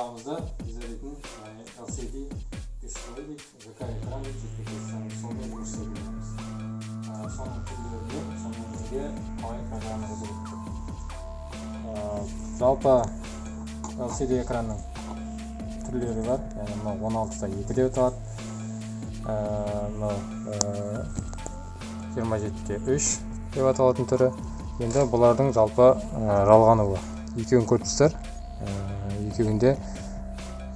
жағымызда бізде дейтін LCD дисплей дейді, ЖК экран дейді, сонымен көрсетеміз. Соның түрлерінде, сонымен бірге қалай программа жазылып тұр. Жалпы LCD экранның түрлері бар, яғни 16-та 2 деп аталады, 27-те 3 деп аталатын түрі. Енді бұлардың жалпы жалғануы екеуін көрдіңіздер, екеуінде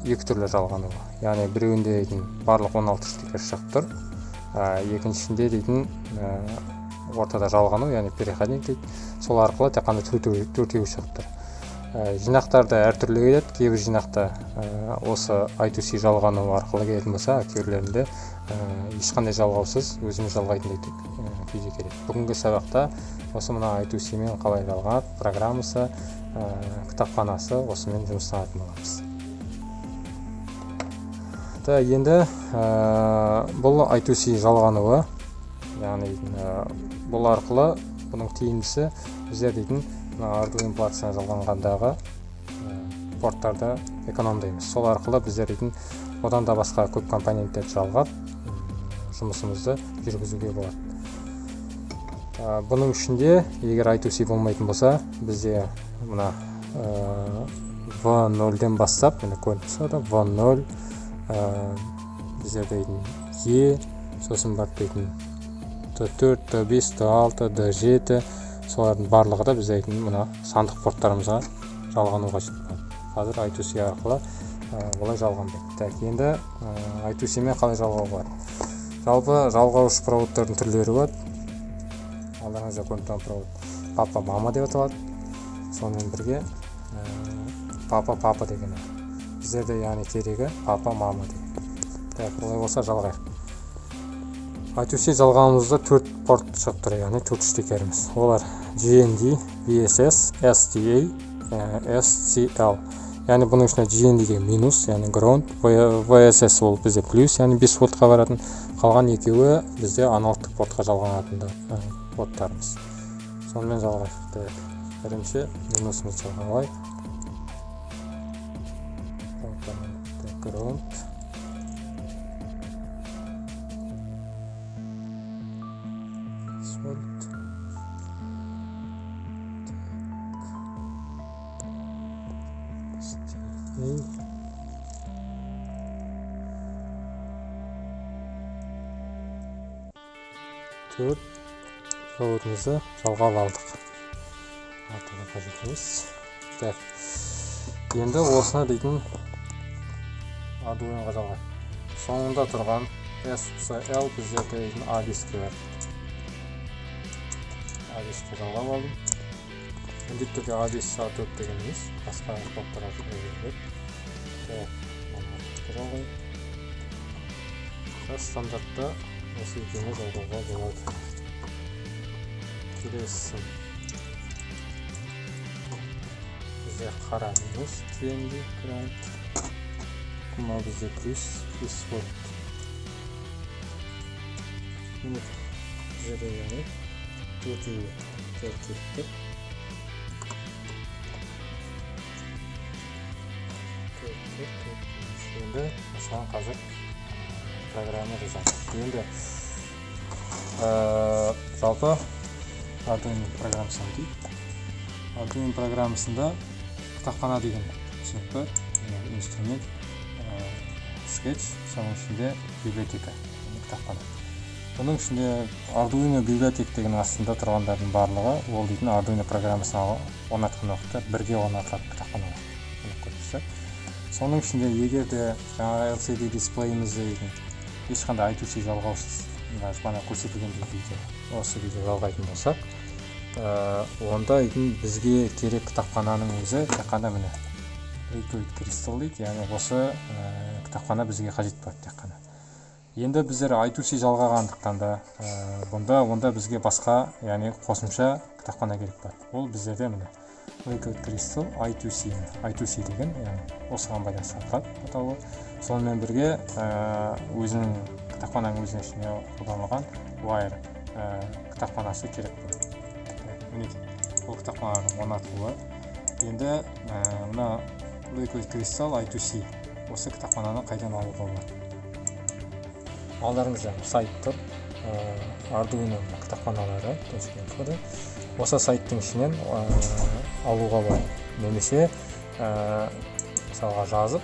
екі түрлі жалғануы. Яғни біреуінде дейтін барлық 16 штекер шығып тұр, екіншісінде дейтін ортада жалғану, яғни переходник дейді. Сол арқылы тек қана төртеуі шығып тұр. Жинақтарды әртүрлі келеді. Кейбір жинақта осы I2C жалғану арқылы келетін болса, кейбіреулерінде ешқандай жалғаусыз өзіміз жалғайтын күйде келеді. Бүгінгі сабақта осы мына I2C мен қалай жалғанады, программасы, кітапханасы осымен жұмыстанатын боламыз. Енді бұл I2C жалғануы, яғни бұл арқылы бұның тиімдісі біздер дейтін Arduino платысына жалғанғандағы порттарды экономдаймыз. Сол арқылы біздер дейтін одан да басқа көп компоненттерді жалғап жұмысымызды жүргізуге болады. Бұның ішінде егер I2C болмайтын болса, бізде мына V0-ден бастап, міне көрініп тұрады, V0 біздер дейтін E, сосын бар дейтін T4, T5, T6, D7, солардың барлығы да біз дейтін мына сандық порттарымызға жалғануға жетеді. Қазір I2C арқылы олай жалғанбайды. Енді I2C мен қалай жалғау бар? Жалпы жалғауыш проводтардың түрлері бар. Алдарыңызда көрініп тұрған провод папа мама деп аталады. Сонымен бірге папа деген. Біздерде яғни керегі папа мама деген. Олай болса жалғайық. I2C жалғанымызда 4 порт шығып тұр, яғни 4 штекеріміз. Олар GND, VSS, SDA, SCL. Яғни бұның ішінде GND деген минус, яғни ground, VSS ол бізде плюс, яғни 5 вольтқа баратын. Қалған екеуі бізде аналогтық портқа жалғанатын порттарымыз. Сонымен жалғайық. Бірінші минусымыз жалғанайық. Ground. Төрт проводымызды жалғап алдық. Артыға қажет емес. Енді осына дейтін Arduino'ға жалғайық. Соңында тұрған SCL біздерде дейтін A-дискі бар. A-дискі жалғап алдым. Міндетті түрде A5 A4 деген емес, басқа порттар арқылы беріледі. Жалғайық. Стандартта осы екеуіне жалғауға болады. Келесі бізде қара минус GND ground. Мынау бізде плюс 5 вольт. Бізде яғни төртеуі кетті. Енді осыған қазір программа жазамыз. Енді жалпы Arduino программасында дейді. Arduino программасында кітапхана деген түсінікті, инструмент, скетч, соның ішінде библиотека, кітапхана. Бұның ішінде Arduino библиотека деген астында тұрғандардың барлығы ол дейтін Arduino программасына орнатқан уақытта бірге орнатылады кітапханалар. Соның ішінде егер де жаңағы LCD дисплейімізді ешқандай I2C жалғаусыз бана көрсетілген видео осы видео жалғайтын болсақ, онда бізге керек кітапхананың өзі тек қана міне Liquid Crystal дейді, яғни осы кітапхана бізге қажет болады тек қана. Енді біздер I2C жалғағандықтан да онда бізге басқа, яғни қосымша кітапхана керек болады. Ол біздерде міне Liquid Crystal I2C деген, осыған байланысты атауы. Сонымен бірге өзінің кітапхананың өзінің ішіне қолданылған Wire кітапханасы керек болады. Мінекей, бұл кітапхананың орнатылуы. Енді мына Liquid Crystal I2C. Осы кітапхананы қайдан алуға болады? Алдарыңызда сайт тұр. Arduino кітапханалары.info. Осы сайттың ішінен алуға болады. Немесе мысалға жазып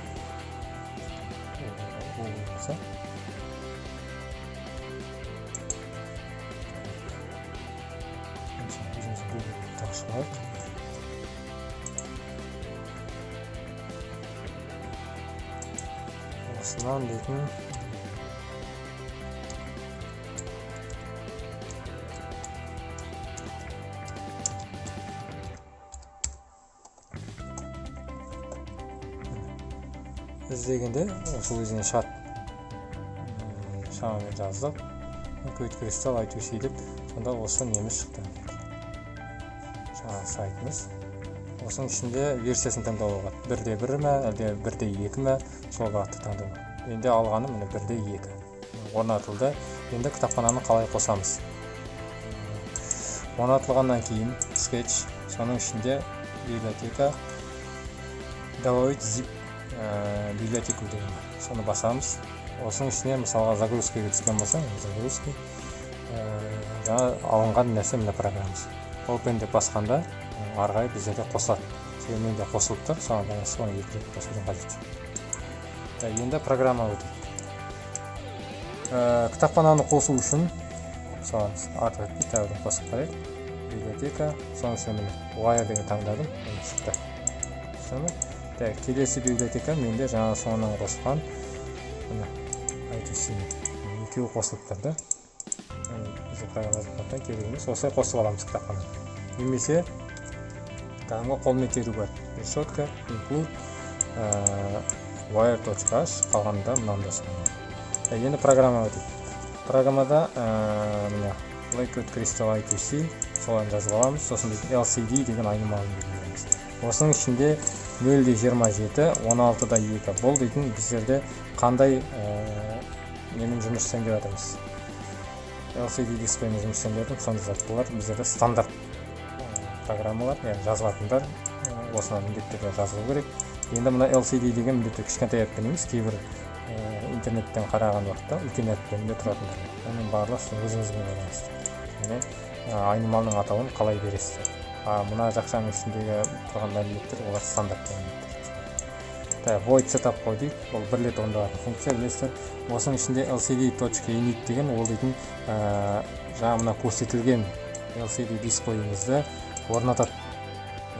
осынан дейтін іздегенде осы өзіне шамамен жаздық. Liquid Crystal I2C деп, сонда осы неміз шықты. Жаңағы сайтымыз. Осының ішінде версиясын таңдауға 1.1 ме, әлде 1.2 ме, сол бағытты таңдауға. Енді алғаны міне 1.2 орнатылды. Енді кітапхананы қалай қосамыз? Орнатылғаннан кейін Sketch, соның ішінде библиотека, добавить zip библиотеку деген. Соны басамыз. Осының ішіне мысалға загрузкаға түскен болса, загрузка жаңа алынған нәрсе міне программасы. Open деп басқанда арғай біздерде қосылады. Себебі менде қосылып тұр, соны екі рет қосудың қажеті жоқ. Енді программа өтеді. Кітапхананы қосу үшін мысалы артық етпей тәуірін қосып қайық. Библиотека, соның ішіне Wire деген таңдадым, шықты. Келесі библиотека менде жаңа соңынан қосылған I2C екеуі қосылып тұрды. Бізді программадан керегіміз. Осылай қосып аламыз кітапхана. Немесе кәдімгі қолмен теру бар. Решетка, include, wire.h қалғанда мынандай соңында. Енді программа өтеді. Программада Liquid Crystal I2C соларын жазып аламыз. Сосын LCD деген айнымалын белгілейміз. Осының ішінде 0.27, 16.2 бұл дейтін біздерде қандай немен жұмыс істен деп атаймыз. LCD дисплеймен жұмыс істен деп сонда бұлар біздерде стандарт программалар, жазылатындар осынан міндетті жазылу керек. Енді мына LCD деген міндетті кішкентай әріппен емес, кейбір интернеттен қараған уақытта үлкен әріптерінде тұратындар. Оның барлығы өзіңізбен байланысты. Айнымалының атауын қалай бересіздер. Мына жақшаның ішіндегі тұрған мәліметтер олар стандарт мәліметтер. Void setup қойдық, ол бір рет орындалатын функция білесіздер. Осының ішінде LCD.init деген ол дейтін жаңа мына көрсетілген LCD дисплейімізді орнатады.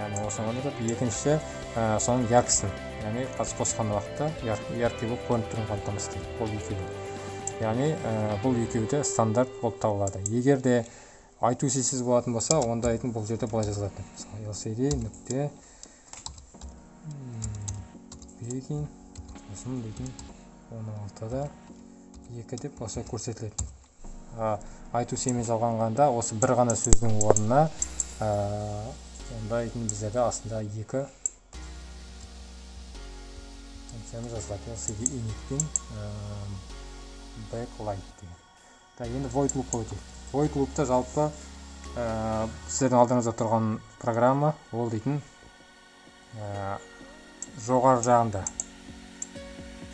Яғни осыны орнатады. Екінші соның яркісін, яғни қазір қосқан уақытта яркий болып көрініп тұрған қамтамасыз етеді. Бұл екеуі. Яғни бұл екеуі де стандарт болып табылады. Егер де I2C-сіз болатын болса, онда айтын бұл жерде былай жазылады. LCD нүкте бегин сосын дейтін 16-да 2 деп осылай көрсетіледі. I2C-мен жалғанғанда осы бір ғана сөздің орнына онда айтын біздерде астында 2 функцияны жазылады. LCD init-пен backlight деген. Енді void loop өтеді. Void loop-та жалпы сіздердің алдыңызда тұрған программа ол дейтін жоғары жағында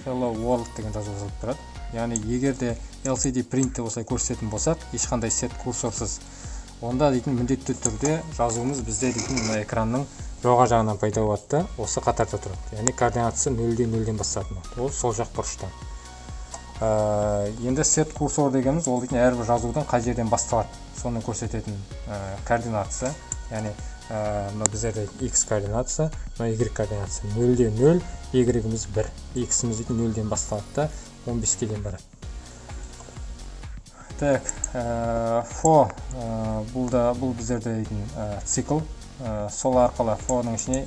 hello world деген жазылып тұрады. Яғни егер де LCD print-те осылай көрсететін болсақ, ешқандай set курсорсыз, онда дейтін міндетті түрде жазуымыз бізде дейтін экранның жоғары жағынан пайда болады да, осы қатарда тұрады. Яғни координатасы 0-0-ден басталатын. Ол сол жақ бұрыштан. Енді set курсор дегеніміз ол дейтін әрбір жазудың қай жерден басталады, соны көрсететін координатасы. Яғни біздерде x координатасы, y координатасы 0-0, y-іміз 1, x-іміз 0-ден басталады да 15-ке дейін барады. Так, for бұл біздерде цикл, сол арқылы for-ның ішіне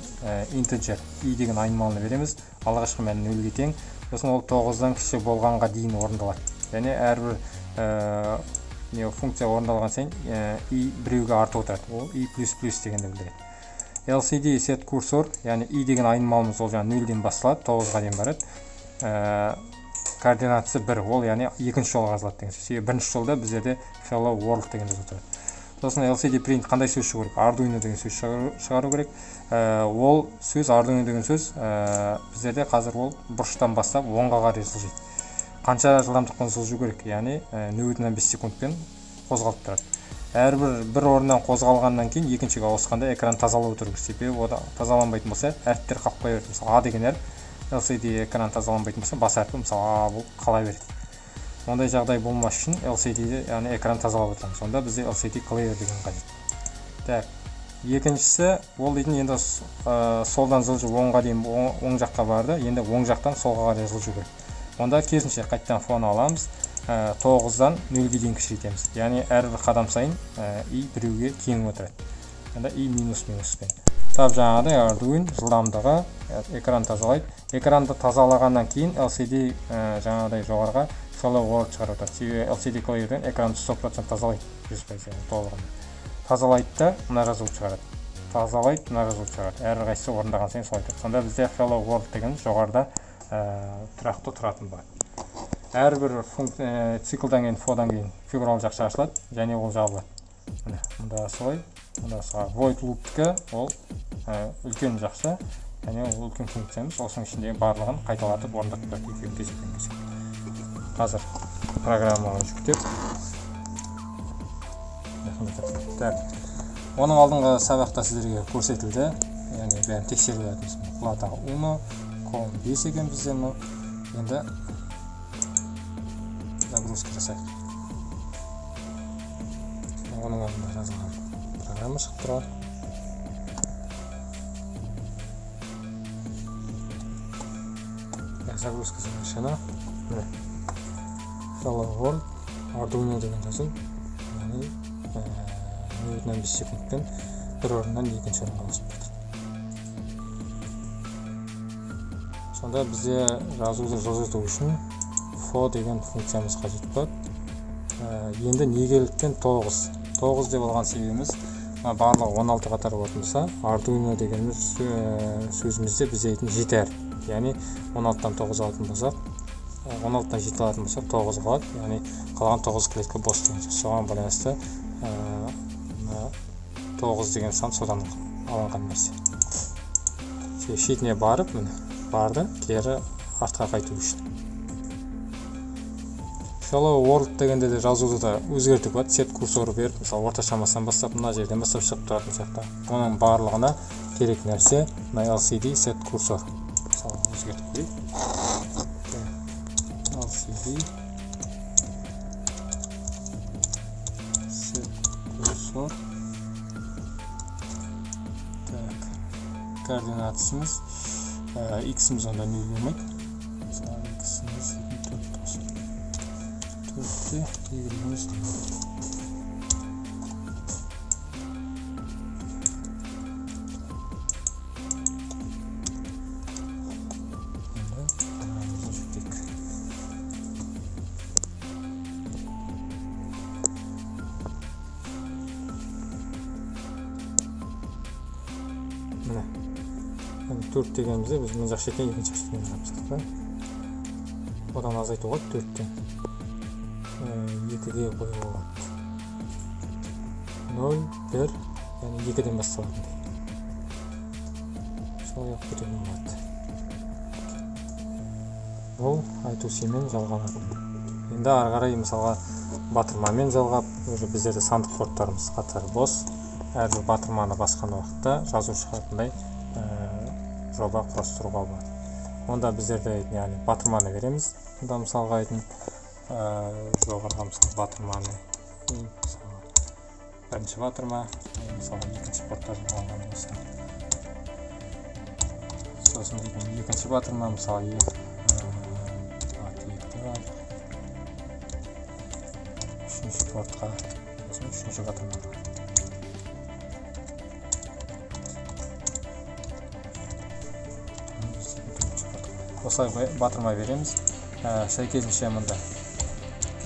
integer i деген айнымалыны береміз, алғашқы мәні 0-ге тең, сосын ол 9-дан кіші болғанға дейін орындалады. Яғни әрбір функция орындалған сайын i біреуге артып отырады. Ол i++ дегенді білдіреді. LCD set курсор, яғни i деген айнымалымыз ол жаңа 0-ден басталады, 9-ға дейін барады. Координатасы 1, ол яғни екінші жолға жазылады деген сөз. Бірінші жолда біздерде hello world деген жазылып тұрады. сосын LCD print қандай сөз шығару керек? Arduino деген сөз шығару керек. Ол сөз, Arduino деген сөз біздерде қазір ол бұрыштан бастап оңға қарай жылжиды. Қанша жылдамдықпен жылжу керек? Яғни 0,5 секундпен қозғалып тұрады. Әрбір бір орыннан қозғалғаннан кейін екіншіге ауысқанда экран тазалау тұру. Себебі ода тазаланбайтын болса, әріптер қалып қоя береді. Мысалы, А деген әріп LCD экран тазаланбайтын болса, бас әрпі мысалы А болып қала береді. Ондай жағдай болмас үшін LCD-де, яғни экран тазалап отырамыз. Сонда бізде LCD clear деген қажет. Так, екіншісі, ол дейтін енді солдан жылжу оңға дейін оң жаққа барды, енді оң жақтан солға қарай жылжу керек. Онда керісінше қайттан фон аламыз, 9-дан 0-ге дейін кішірейтеміз. Яғни әрбір қадам сайын i біреуге кеңіп отырады. Онда i минус-минуспен. Тап жаңағыдай Arduino жылдамдығы экран тазалайды. Экранды тазалағаннан кейін LCD жаңағыдай жоғарға Hello World шығарып отырады. Себебі LCD Clear'ден экранды 100% тазалайды, 100% толығында. Тазалайды да мына жазу шығарады. Тазалайды, мына жазу шығарады. Әрқайсысы орындаған сайын солай тұрады. Сонда бізде Hello World деген жоғарыда тұрақты тұратын бар. Әрбір циклдан кейін, фодан кейін фигуралы жақша ашылады, және ол жабылады. Мұнда солай, мұнда солай. Void loop-ті ол үлкен жақша, және ол үлкен функциямыз. Осының ішіндегі барлығын қайталатып орындап тұрады. Қазір программаны жүктеп. Оның алдыңғы сабақта сіздерге көрсетілді. Яғни бәрін тексеріп жатырмыз. Плата 1, ком 5 екен бізде. Енді загрузка жасайық. Оның алдында жазылған программа шығып тұрады. Загрузка завершена. Hello World, Arduino деген жазу. Яғни 0,5 секундпен бір орыннан екінші орынға ауысып кетеді. Сонда бізде жазуды жылжыту үшін for деген функциямыз қажет болады. Енді негеліктен 9. 9 деп алған себебіміз барлығы 16 қатар болатын болса, Arduino дегеніміз сөзімізде бізде 7 әріп. Яғни 16-тан 9 алатын болсақ, 16-тан 7 алатын болсақ 9 қалады. Яғни қалған 9 клетка бос деген сөз. Соған байланысты 9 деген сан содан алынған нәрсе. Шетіне барып, барды, кері артқа қайту үшін. Hello World дегенде де жазуды да өзгертіп болады. Set курсоры беріп, мысалы орта шамасынан бастап, мына жерден бастап шығып тұратын сияқты. Оның барлығына керек нәрсе LCD set курсор. Мысалы өзгертіп көрейік. LCD set курсор. Так, координатысымыз x-іміз онда 0 болмайды. Мысалы x-іміз 4 болсын. 4-те y-іміз 0. Міне 4 дегенімізде біз мына жақ шеттен екінші жақ шетіне қарап. Одан азайтуға 4-тен 2-ге қоюға болады. 0, 1, яғни 2-ден басталады. Солай ақ кетуге болады. Бұл айту семен жалғанады. Енді ары қарай мысалға батырмамен жалғап, біздерде сандық порттарымыз қатары бос. Әрбір батырманы басқан уақытта жазу шығатындай жоба құрастыруға болады. Онда біздерде яғни батырманы береміз. Онда мысалға айтын жоғарғы мысалы батырманы, бірінші батырма, мысалы екінші порттар алған болса. Сосын екінші батырма, мысалы үшінші портқа, үшінші батырмаға. Осылай батырма береміз. Сәйкесінше мұнда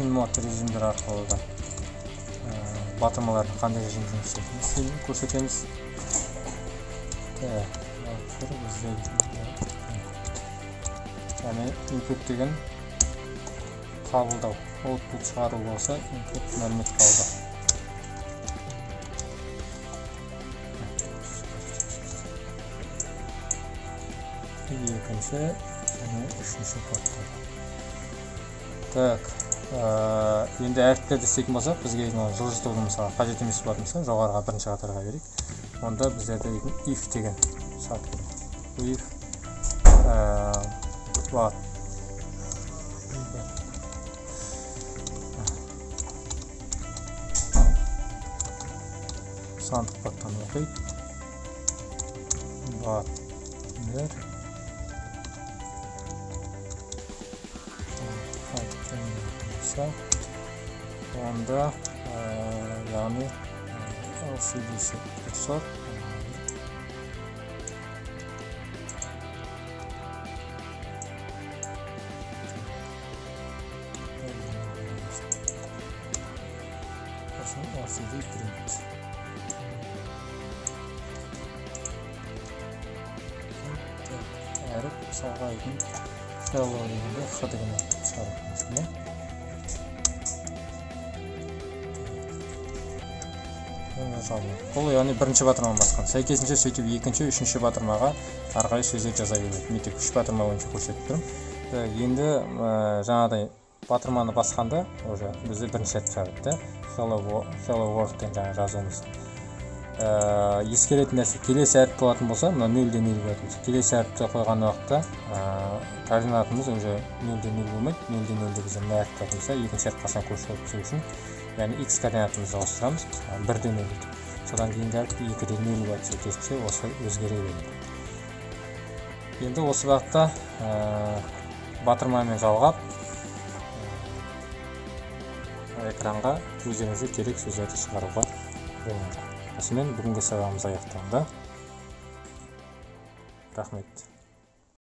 пин-мод режимдер арқылы да батырмалардың қандай режимде жұмыс істейтінін көрсетеміз. Яғни input деген қабылдау, output шығару болса, input мәлімет қабылдау. екінші және үшінші порттар. Так, енді әріптерді істейтін болсақ, бізге жылжытудың мысалы қажет емес болатын болса, жоғарыға бірінші қатарға берейік. Онда біздерде if деген шарт керек. If what сандық порттан оқиды. What онда яғни LCD-сі тұрсақ LCD print әріп мысалға айтын hello дегенде Х деген шығарып бұл яғни бірінші батырмаға басқан. Сәйкесінше сөйтіп екінші, үшінші батырмаға арқай сөздер жаза береді. Мен тек үш батырма бойынша көрсетіп тұрмын. Енді жаңағыдай батырманы басқанда уже бізде бірінші әріп шығады. Hello world деген жаңа жазуымыз. Ескеретін нәрсе, келесі әріп болатын болса, мына 0-де 0 болатын болса, келесі әріпті қойған уақытта координатымыз уже 0-де 0 болмайды, 0-де 0-де бізде мына әріп болатын болса, екінші әріп қасынан көшіріп түсу үшін, яғни x координатымызды ауыстырамыз, 1-де 0 дейді. Содан кейінгі әріп 2-де 0 болады, сәйкесінше осы өзгере береді. Енді осы бағытта батырмамен жалғап экранға өздеріңізге керек сөздерді шығаруға болады. Осымен бүгінгі сабағымыз аяқталды. Рахмет.